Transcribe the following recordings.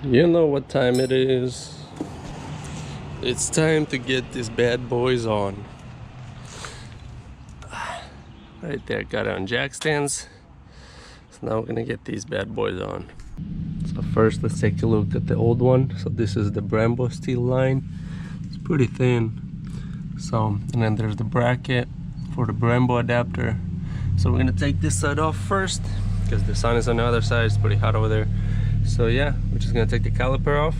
You know what time it is. It's time to get these bad boys on. Right there, got it on jack stands. So now we're gonna get these bad boys on. So first, let's take a look at the old one. So this is the Brembo steel line. It's pretty thin. So, and then there's the bracket for the Brembo adapter. So we're gonna take this side off first because the sun is on the other side. It's pretty hot over there. So yeah, we're just gonna take the caliper off,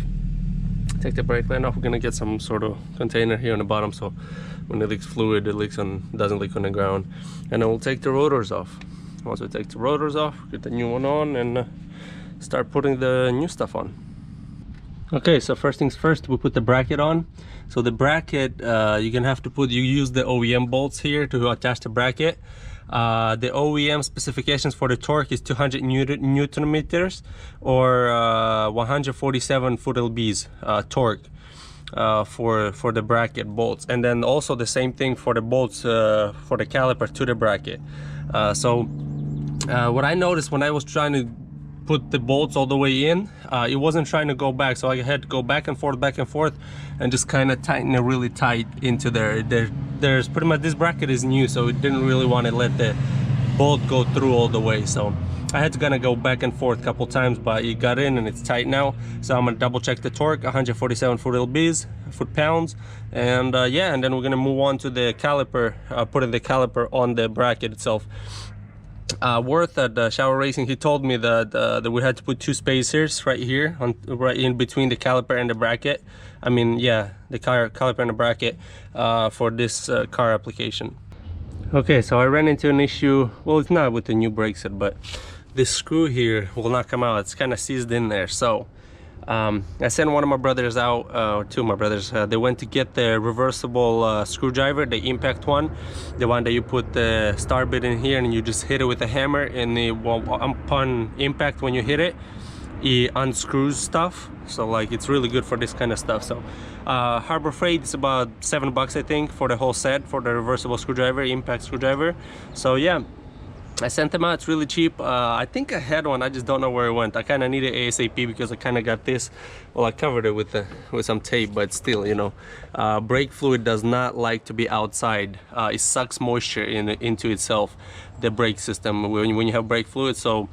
take the brake line off. We're gonna get some sort of container here on the bottom, so when it leaks fluid, it doesn't leak on the ground. And then we'll take the rotors off. Once we take the rotors off, get the new one on, and start putting the new stuff on. Okay, so first things first, we put the bracket on. So the bracket, you're gonna have to you use the OEM bolts here to attach the bracket. The OEM specifications for the torque is 200 Newton meters or 147 foot lbs torque for the bracket bolts, and then also the same thing for the bolts for the caliper to the bracket. What I noticed when I was trying to put the bolts all the way in, it wasn't trying to go back, so I had to go back and forth and just kind of tighten it really tight into there. There's pretty much, this bracket is new, so it didn't really want to let the bolt go through all the way, so I had to kind of go back and forth a couple times, but it got in and it's tight now. So I'm gonna double check the torque, 147 foot lbs, foot-pounds, and yeah, and then we're gonna move on to the caliper, putting the caliper on the bracket itself. Worth at Shower Racing, he told me that we had to put two spacers right here, right in between the caliper and the bracket. I mean, yeah, the caliper and the bracket for this car application. Okay, so I ran into an issue. Well, it's not with the new brake set, but this screw here will not come out. It's kind of seized in there. So I sent one of my brothers out, or two of my brothers. They went to get the reversible screwdriver, the impact one, the one that you put the star bit in here and you just hit it with a hammer, and upon impact, when you hit it, it unscrews stuff. So like, it's really good for this kind of stuff. So Harbor Freight is about $7 I think for the whole set, for the reversible screwdriver, impact screwdriver. So yeah, I sent them out. It's really cheap. I think I had one, I just don't know where it went. I kind of needed ASAP because I kind of got this, well, I covered it with some tape, but still, you know, brake fluid does not like to be outside. It sucks moisture into itself, the brake system, when you have brake fluid. So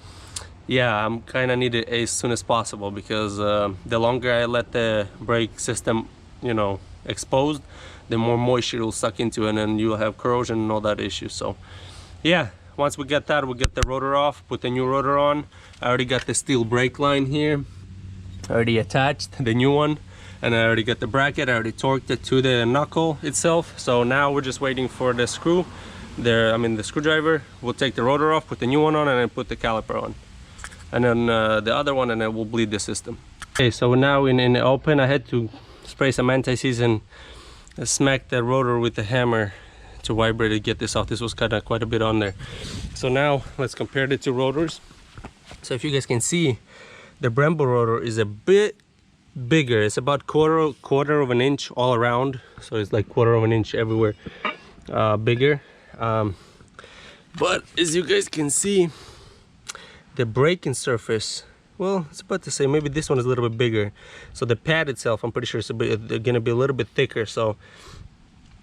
yeah, I'm kind of needed as soon as possible, because the longer I let the brake system, you know, exposed, the more moisture will suck into it, and then you'll have corrosion and all that issue. So yeah, once we get that, we'll get the rotor off, put the new rotor on. I already got the steel brake line here, already attached, the new one, and I already got the bracket. I already torqued it to the knuckle itself. So now we're just waiting for the screw, the screwdriver. We'll take the rotor off, put the new one on, and then put the caliper on, and then the other one, and then we'll bleed the system. Okay, so now in the open, I had to spray some anti-seize and smack the rotor with the hammer to vibrate to get this off. This was kind of quite a bit on there. So now let's compare the two rotors. So if you guys can see, the Brembo rotor is a bit bigger. It's about quarter of an inch all around, so it's like quarter of an inch everywhere bigger. But as you guys can see, the braking surface, well, it's about the same. Maybe this one is a little bit bigger. So the pad itself, I'm pretty sure it's gonna be a little bit thicker. So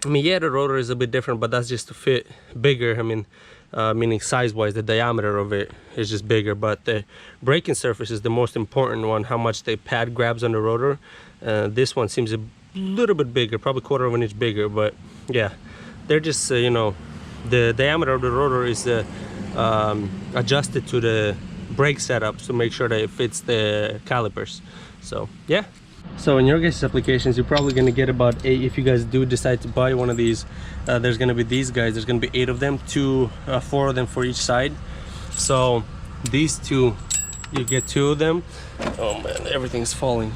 I mean, yeah, the rotor is a bit different, but that's just to fit bigger. I mean, meaning size-wise, the diameter of it is just bigger. But the braking surface is the most important one, how much the pad grabs on the rotor. This one seems a little bit bigger, probably quarter of an inch bigger. But yeah, they're just, you know, the diameter of the rotor is adjusted to the brake setup to make sure that it fits the calipers. So yeah. So in your guys' applications, you're probably going to get about 8. If you guys do decide to buy one of these, there's going to be these guys. There's going to be 8 of them, 4 of them for each side. So these two, you get 2 of them. Oh man, everything's falling.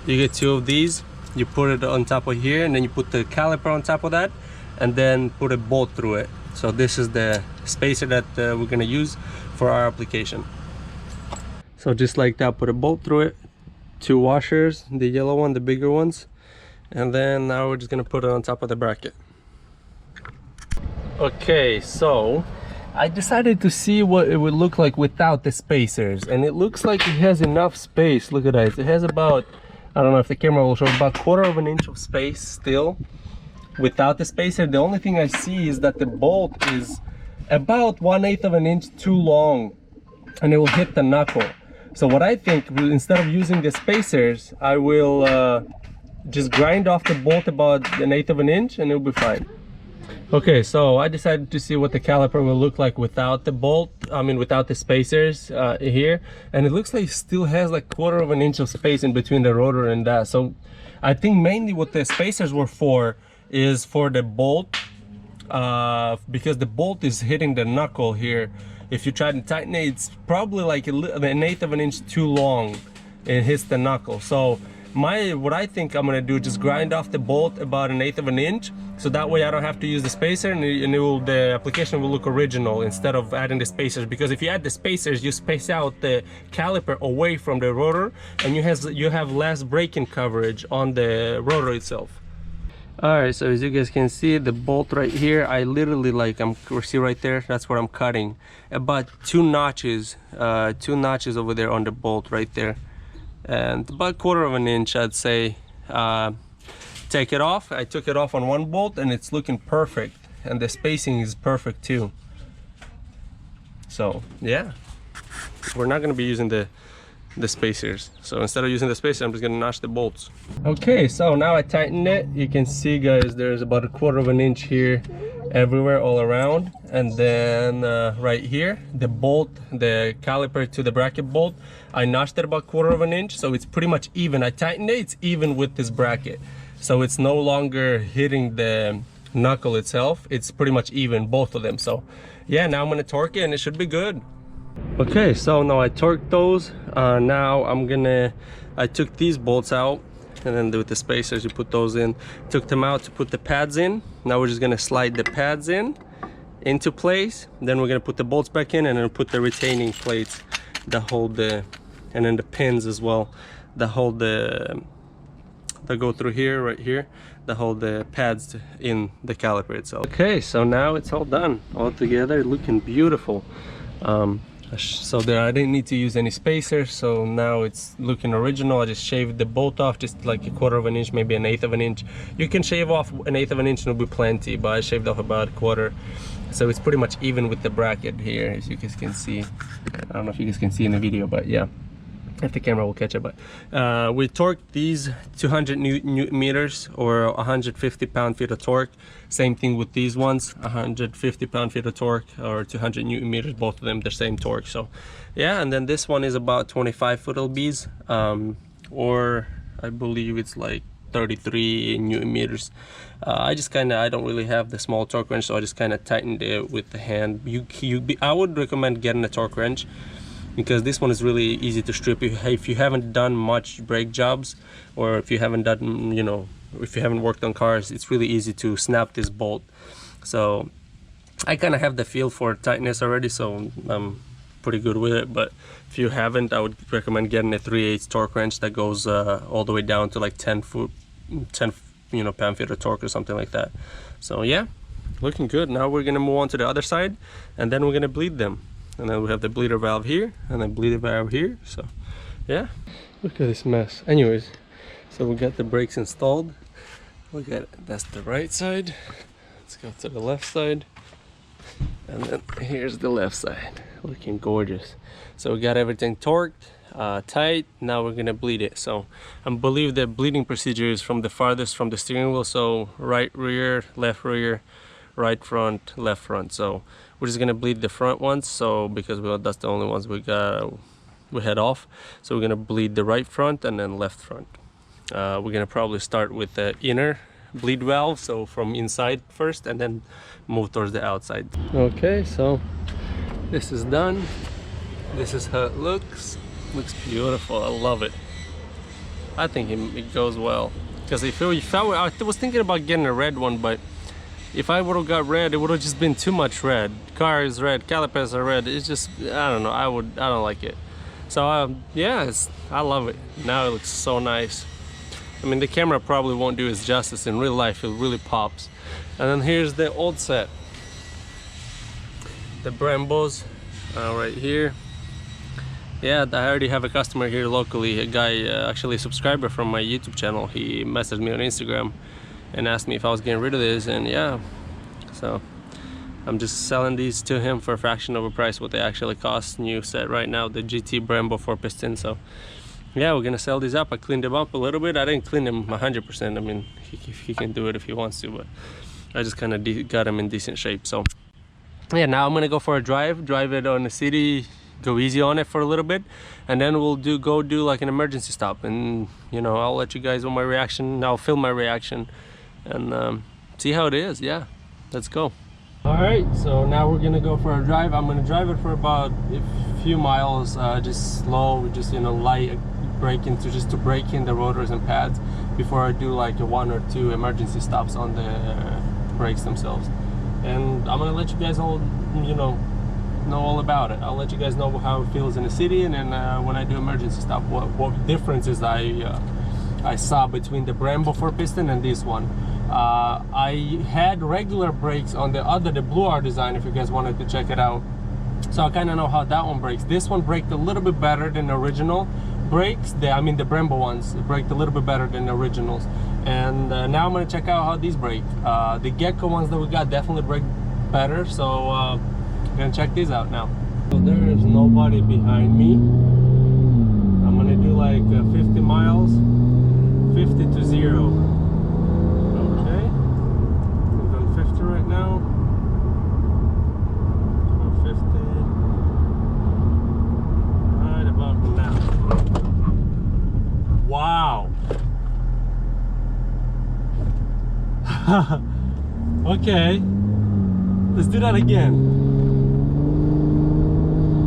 You get 2 of these, you put it on top of here, and then you put the caliper on top of that, and then put a bolt through it. So this is the spacer that we're going to use for our application. So just like that, put a bolt through it. 2 washers, the yellow one, the bigger ones, and then now we're just gonna put it on top of the bracket. Okay, so I decided to see what it would look like without the spacers, and it looks like it has enough space. Look at that. It has about, I don't know if the camera will show, about 1/4 of an inch of space still without the spacer. The only thing I see is that the bolt is about 1/8 of an inch too long, and it will hit the knuckle. So what I think, instead of using the spacers, I will just grind off the bolt about 1/8 of an inch and it'll be fine. Okay, so I decided to see what the caliper will look like without the bolt, without the spacers here, and it looks like it still has like 1/4 of an inch of space in between the rotor and that. So I think mainly what the spacers were for is for the bolt, because the bolt is hitting the knuckle here. If you try to tighten it, it's probably like 1/8 of an inch too long. It hits the knuckle. So what I think I'm gonna do is just grind off the bolt about 1/8 of an inch, so that way I don't have to use the spacer, and the application will look original instead of adding the spacers. Because if you add the spacers, you space out the caliper away from the rotor, and you have less braking coverage on the rotor itself. Alright, so as you guys can see, the bolt right here, I literally see right there, that's what I'm cutting. About 2 notches over there on the bolt right there. And about 1/4 of an inch, I'd say. Take it off. I took it off on one bolt and it's looking perfect. And the spacing is perfect too. So yeah, we're not gonna be using the spacers. So instead of using the spacer, I'm just gonna notch the bolts. Okay, so now I tightened it. You can see, guys, there's about 1/4 of an inch here everywhere all around, and then right here the bolt, the caliper to the bracket bolt, I notched it about 1/4 of an inch, so it's pretty much even. I tightened it, it's even with this bracket, so it's no longer hitting the knuckle itself. It's pretty much even, both of them. So yeah, now I'm gonna torque it and it should be good. Okay, so now I torqued those. Now I took these bolts out, and then with the spacers you put those in. Took them out to put the pads in. Now we're just gonna slide the pads into place. Then we're gonna put the bolts back in, and then put the retaining plates that hold and then the pins as well that hold that go through here, right here, that hold the pads in the caliper itself. Okay, so now it's all done, all together, looking beautiful. So there, I didn't need to use any spacers, so now it's looking original. I just shaved the bolt off, just like 1/4 of an inch, maybe 1/8 of an inch. You can shave off 1/8 of an inch and it'll be plenty, but I shaved off about 1/4. So it's pretty much even with the bracket here, as you guys can see. I don't know if you guys can see in the video, but yeah, if the camera will catch it. But we torqued these 200 newton meters or 150 pound-feet of torque. Same thing with these ones, 150 pound-feet of torque or 200 newton meters, both of them the same torque. So yeah, and then this one is about 25 foot lbs, or I believe it's like 33 newton meters. I don't really have the small torque wrench, so I just kind of tightened it with the hand. I would recommend getting a torque wrench, because this one is really easy to strip. If you haven't done much brake jobs, or if you haven't done, if you haven't worked on cars, it's really easy to snap this bolt. So I kind of have the feel for tightness already, so I'm pretty good with it. But if you haven't, I would recommend getting a 3/8 torque wrench that goes all the way down to like 10 pound-feet of torque or something like that. So yeah, looking good. Now we're gonna move on to the other side, and then we're gonna bleed them. And then we have the bleeder valve here, and then bleeder valve here. So yeah, look at this mess. Anyways, so we got the brakes installed. Look at it, that's the right side. Let's go to the left side, and then here's the left side, looking gorgeous. So we got everything torqued, tight. Now we're gonna bleed it. So I believe the bleeding procedure is from the farthest from the steering wheel. So right rear, right front, left front. So we're just gonna bleed the front ones, so because that's the only ones we had off. So we're gonna bleed the right front and then left front. We're gonna probably start with the inner bleed valve, so from inside first, and then move towards the outside. Okay, so this is done. This is how it looks. Looks beautiful. I love it. I think it goes well, because I was thinking about getting a red one, but if I would have got red, it would have just been too much red. Car is red, calipers are red. It's just, I don't know, I don't like it. So yeah, I love it. Now it looks so nice. I mean, the camera probably won't do its justice. In real life, it really pops. And then here's the old set. the Brembos right here. Yeah, I already have a customer here locally, a guy, actually a subscriber from my YouTube channel. He messaged me on Instagram and asked me if I was getting rid of this, and yeah, so I'm just selling these to him for a fraction of a price what they actually cost new set right now, the GT Brembo 4-piston. So yeah, we're gonna sell these up. I cleaned them up a little bit. I didn't clean them 100%. I mean, he can do it if he wants to, but I just kind of got them in decent shape. So yeah, now I'm gonna go for a drive it on the city, go easy on it for a little bit, and then we'll go do like an emergency stop, and you know, I'll let you guys know my reaction. I'll film my reaction and see how it is. Yeah, let's go. All right, so now we're gonna go for a drive. I'm gonna drive it for about a few miles, just slow, just, you know, light braking just to break in the rotors and pads before I do like a 1 or 2 emergency stops on the brakes themselves. And I'm gonna let you guys all, you know all about it. I'll let you guys know how it feels in the city, and then when I do emergency stop, what differences I saw between the Brembo 4-piston and this one. I had regular brakes on the Blue R design, if you guys wanted to check it out. So I kind of know how that one breaks. This one braked a little bit better than the original brakes. I mean the Brembo ones braked a little bit better than the originals. And now I'm going to check out how these brake. The Gecko ones that we got definitely brake better. So I'm going to check these out now. So there is nobody behind me. I'm going to do like 50 miles, 50 to 0. Right now, 50 right about now. Wow. Okay, let's do that again.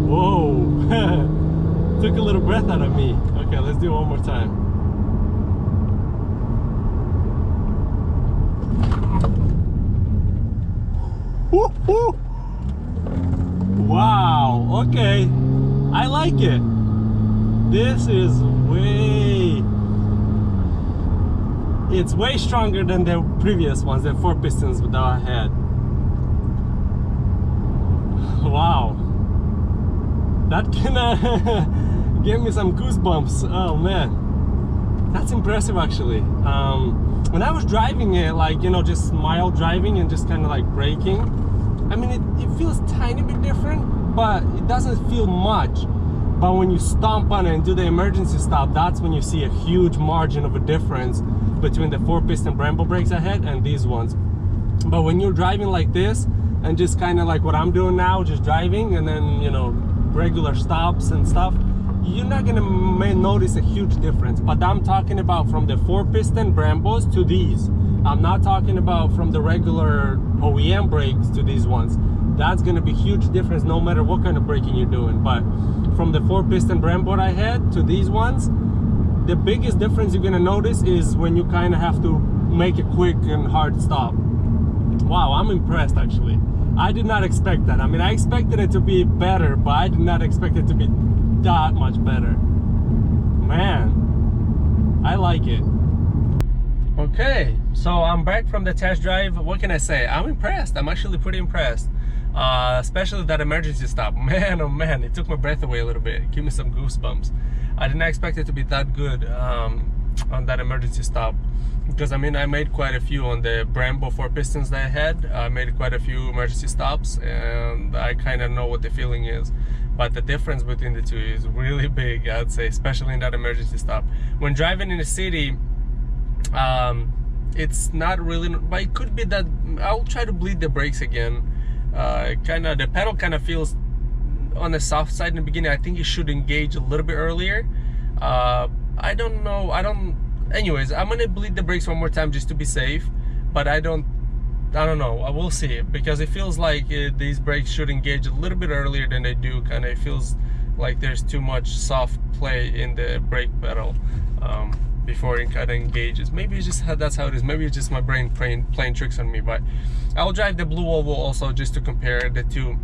Whoa. Took a little breath out of me. Okay, let's do it one more time. Wow, okay, I like it. This is it's way stronger than the previous ones, the 4-pistons that I had. Wow, that can give me some goosebumps. Oh man, that's impressive actually. When I was driving it, like, you know, just mild driving and just kind of like braking, I mean, it feels tiny bit different, but it doesn't feel much. But when you stomp on it and do the emergency stop, that's when you see a huge margin of a difference between the 4-piston Brembo brakes I had and these ones. But when you're driving like this and just kind of like what I'm doing now, just driving and then, you know, regular stops and stuff, you're not gonna notice a huge difference. But I'm talking about from the 4-piston Brembos to these. I'm not talking about from the regular OEM brakes to these ones. That's gonna be huge difference no matter what kind of braking you're doing. But from the 4-piston Brembo I had to these ones, the biggest difference you're gonna notice is when you kind of have to make a quick and hard stop. Wow, I'm impressed actually. I did not expect that. I mean, I expected it to be better, but I did not expect it to be that much better. Man, I like it. Okay, so I'm back from the test drive. What can I say? I'm impressed. I'm actually pretty impressed. Especially that emergency stop. Man, oh man, it took my breath away a little bit. Give me some goosebumps. I did not expect it to be that good on that emergency stop. Because I mean, I made quite a few on the Brembo 4-pistons that I had. I made quite a few emergency stops, and I kind of know what the feeling is. But the difference between the two is really big, I'd say, especially in that emergency stop. When driving in the city, it's not really, but it could be that I'll try to bleed the brakes again. The pedal kind of feels on the soft side in the beginning. I think you should engage a little bit earlier. I don't know. Anyways, I'm gonna bleed the brakes one more time just to be safe, but I don't know. I will see it, because it feels like these brakes should engage a little bit earlier than they do. Kind of, it feels like there's too much soft play in the brake pedal before it kind of engages. Maybe it's just that's how it is. Maybe it's just my brain playing tricks on me. But I'll drive the blue Volvo also just to compare the two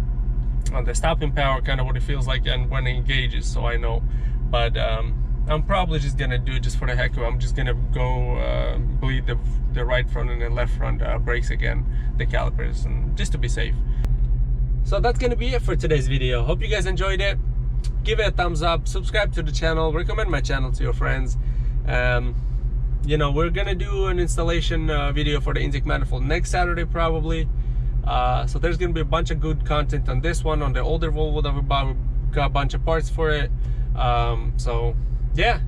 on the stopping power, kind of what it feels like and when it engages, so I know. But I'm probably just gonna do it just for the heck of it. I'm just gonna go bleed the right front and the left front brakes again, the calipers, and just to be safe. So that's gonna be it for today's video. Hope you guys enjoyed it. Give it a thumbs up, subscribe to the channel, recommend my channel to your friends. You know, we're gonna do an installation video for the intake manifold next Saturday probably. So there's gonna be a bunch of good content on this one, on the older Volvo that we bought. We got a bunch of parts for it. So yeah,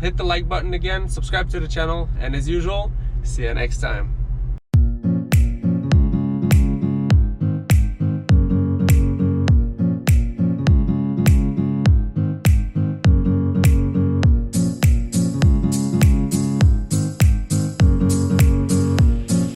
hit the like button again, subscribe to the channel, and as usual, see you next time.